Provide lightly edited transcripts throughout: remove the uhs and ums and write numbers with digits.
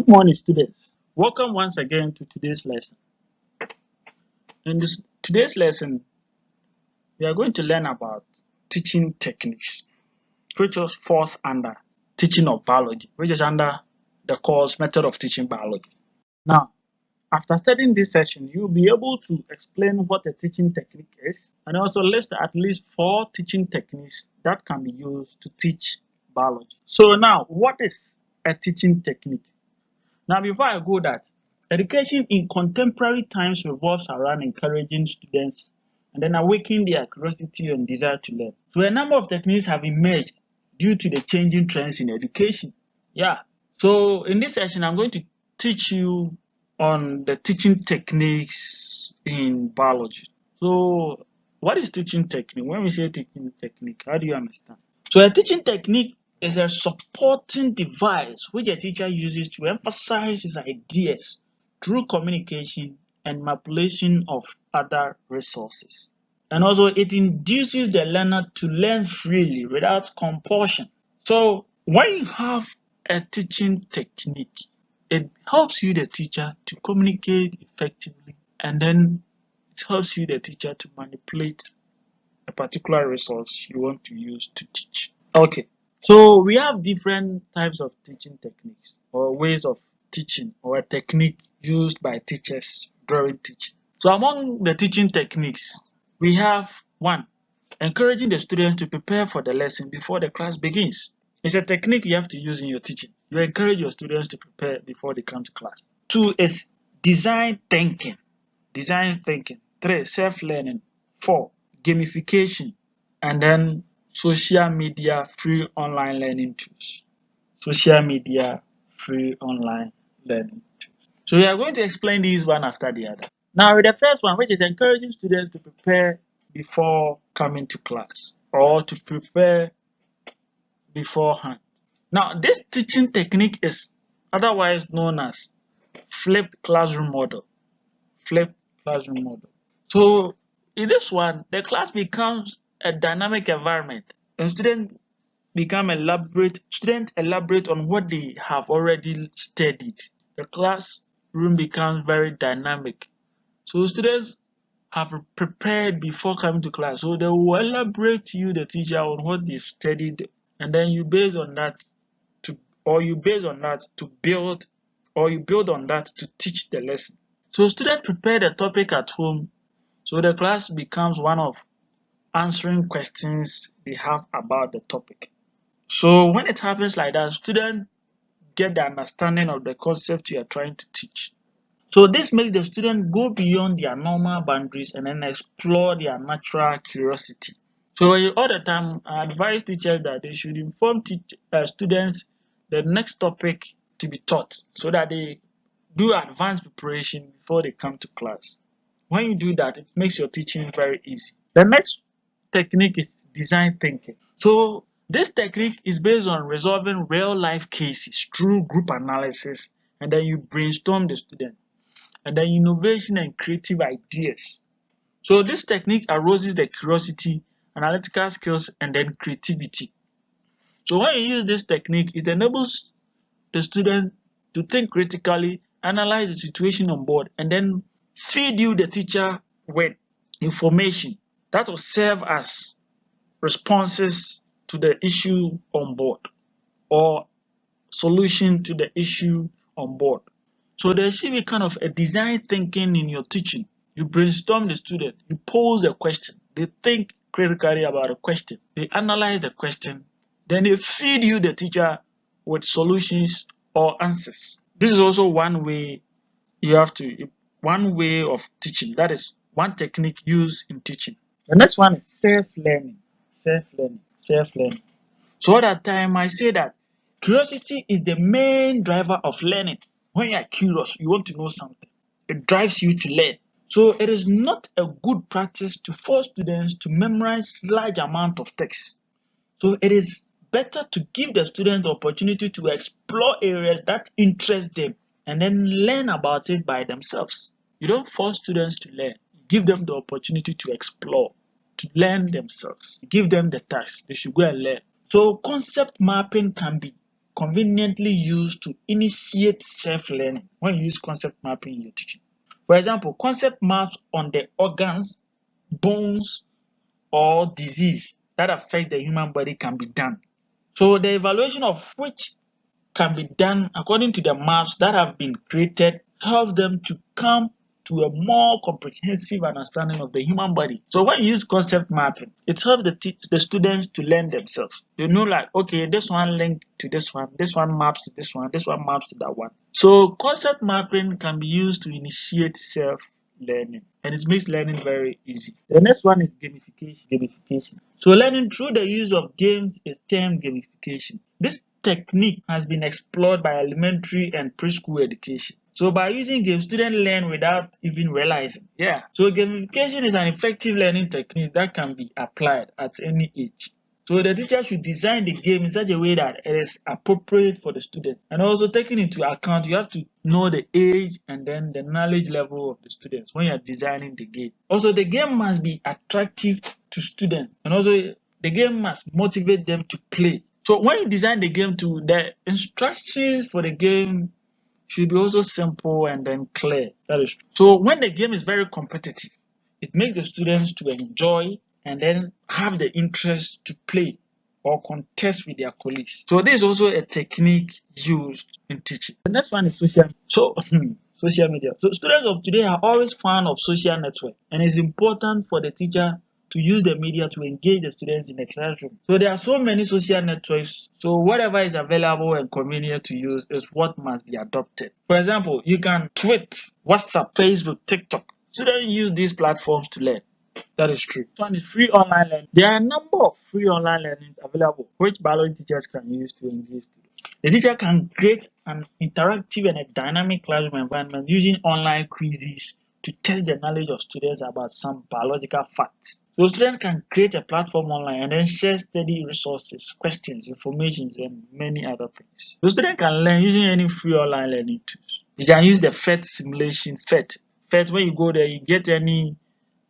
Good morning, students. Welcome once again to today's lesson. In today's lesson, we are going to learn about teaching techniques, which falls under teaching of biology, which is under the course method of teaching biology. Now, after studying this session, you'll be able to explain what a teaching technique is and also list at least 4 teaching techniques that can be used to teach biology. So now, what is a teaching technique? Now, before I go that, education in contemporary times revolves around encouraging students and then awakening their curiosity and desire to learn. So a number of techniques have emerged due to the changing trends in education. Yeah. So in this session, I'm going to teach you on the teaching techniques in biology. So what is teaching technique? When we say teaching technique, how do you understand? So a teaching technique is a supporting device which a teacher uses to emphasize his ideas through communication and manipulation of other resources. And also it induces the learner to learn freely without compulsion. So when you have a teaching technique, it helps you, the teacher, to communicate effectively, and then it helps you, the teacher, to manipulate a particular resource you want to use to teach. Okay, so we have different types of teaching techniques or ways of teaching or a technique used by teachers during teaching. So among the teaching techniques, we have one, encouraging the students to prepare for the lesson before the class begins. It's a technique you have to use in your teaching. You encourage your students to prepare before they come to class. 2 is design thinking. Design thinking. 3, self-learning. 4, gamification. And then social media free online learning tools. Social media free online learning tools. So we are going to explain these one after the other. Now with the first one, which is encouraging students to prepare before coming to class or to prepare beforehand. Now this teaching technique is otherwise known as flipped classroom model. Flipped classroom model. So in this one, the class becomes a dynamic environment and students elaborate on what they have already studied. The classroom becomes very dynamic. So students have prepared before coming to class. So they will elaborate to you, the teacher, on what they've studied, and then you build on that to teach the lesson. So students prepare the topic at home. So the class becomes one of answering questions they have about the topic. So when it happens like that, students get the understanding of the concept you are trying to teach. So this makes the student go beyond their normal boundaries and then explore their natural curiosity. So all the time, I advise teachers that they should inform students the next topic to be taught so that they do advanced preparation before they come to class. When you do that, it makes your teaching very easy. The next technique is design thinking. So this technique is based on resolving real life cases through group analysis, and then you brainstorm the student, and then innovation and creative ideas. So this technique arouses the curiosity, analytical skills, and then creativity. So when you use this technique, it enables the student to think critically, analyze the situation on board, and then feed you, the teacher, with information that will serve as responses to the issue on board or solution to the issue on board. So there should be kind of a design thinking in your teaching. You brainstorm the student, you pose a question, they think critically about a question, they analyze the question, then they feed you, the teacher, with solutions or answers. This is also one way of teaching. That is one technique used in teaching. The next one is self-learning. Self-learning. Self-learning. So at that time, I say that curiosity is the main driver of learning. When you are curious, you want to know something. It drives you to learn. So it is not a good practice to force students to memorize large amount of text. So it is better to give the student the opportunity to explore areas that interest them and then learn about it by themselves. You don't force students to learn. You give them the opportunity to explore, to learn themselves. You give them the task. They should go and learn. So concept mapping can be conveniently used to initiate self-learning when you use concept mapping in your teaching. For example, concept maps on the organs, bones, or disease that affect the human body can be done. So the evaluation of which can be done according to the maps that have been created help them to come to a more comprehensive understanding of the human body. So when you use concept mapping, it helps the students to learn themselves. They know like, okay, this one linked to this one maps to this one maps to that one. So concept mapping can be used to initiate self-learning, and it makes learning very easy. The next one is gamification. So learning through the use of games is termed gamification. This technique has been explored by elementary and preschool education. So by using games, students learn without even realizing. Yeah. So gamification is an effective learning technique that can be applied at any age. So the teacher should design the game in such a way that it is appropriate for the students. And also taking into account, you have to know the age and then the knowledge level of the students when you're designing the game. Also, the game must be attractive to students. And also, the game must motivate them to play. So when you design the game too, the instructions for the game should be also simple and then clear. That is true. So when the game is very competitive, it makes the students to enjoy and then have the interest to play or contest with their colleagues. So this is also a technique used in teaching. The next one is social. So social media. So students of today are always fans of social network, and it's important for the teacher to use the media to engage the students in the classroom. So there are so many social networks. So whatever is available and convenient to use is what must be adopted. For example, you can tweet, WhatsApp, Facebook, TikTok. Students use these platforms to learn. That is true. This one is free online learning. There are a number of free online learning available which biology teachers can use to engage students. The teacher can create an interactive and a dynamic classroom environment using online quizzes to test the knowledge of students about some biological facts. So students can create a platform online and then share study resources, questions, information, and many other things. So students can learn using any free online learning tools. You can use the PhET simulation. PhET, when you go there, you get any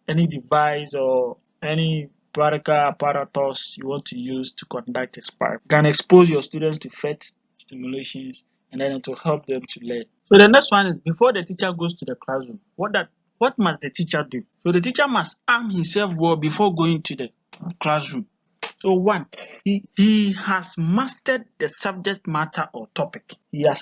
device or any practical apparatus you want to use to conduct experiments. You can expose your students to PhET stimulations and then it will help them to learn. So the next one is before the teacher goes to the classroom, what must the teacher do? So the teacher must arm himself well before going to the classroom. So one, he has mastered the subject matter or topic.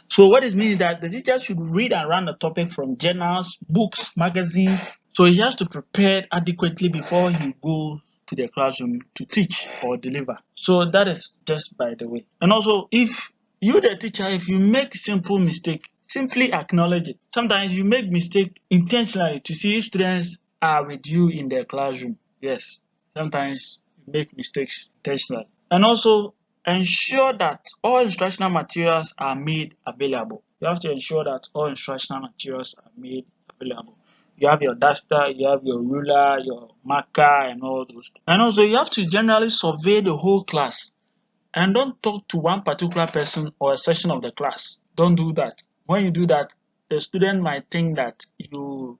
So what it means is that the teacher should read and run the topic from journals, books, magazines. So he has to prepare adequately before he goes to the classroom to teach or deliver. So that is just by the way. And also, if you the teacher, if you make simple mistake, simply acknowledge it. Sometimes you make mistake intentionally to see if students are with you in the classroom. Yes, sometimes you make mistakes intentionally. And also ensure that all instructional materials are made available. You have to ensure that all instructional materials are made available. You have your duster, you have your ruler, your marker, and all those things. And also you have to generally survey the whole class. And don't talk to one particular person or a section of the class. Don't do that. When you do that, the student might think that you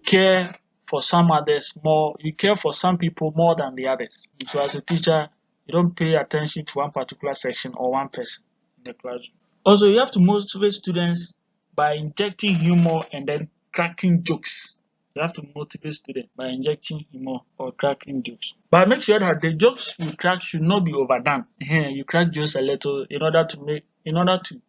care for some others more. You care for some people more than the others. So as a teacher, you don't pay attention to one particular section or one person in the classroom. Also, you have to motivate students by injecting humor and then cracking jokes. You have to motivate students by injecting humor or cracking jokes. But make sure that the jokes you crack should not be overdone. You crack jokes a little in order to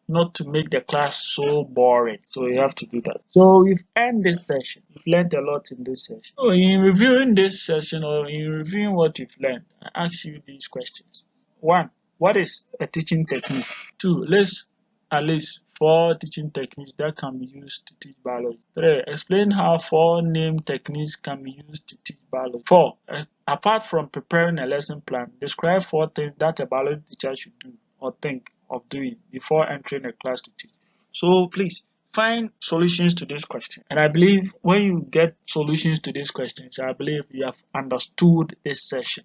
not to make the class so boring. So you have to do that. So we've ended this session. You've learned a lot in this session. So in reviewing this session or in reviewing what you've learned, I ask you these questions. 1. What is a teaching technique? 2. List at least 4 teaching techniques that can be used to teach biology. 3. Explain how 4 named techniques can be used to teach biology. 4. Apart from preparing a lesson plan, describe 4 things that a biology teacher should do or think of doing before entering a class to teach. So please find solutions to this question. And I believe when you get solutions to these questions, I believe you have understood this session.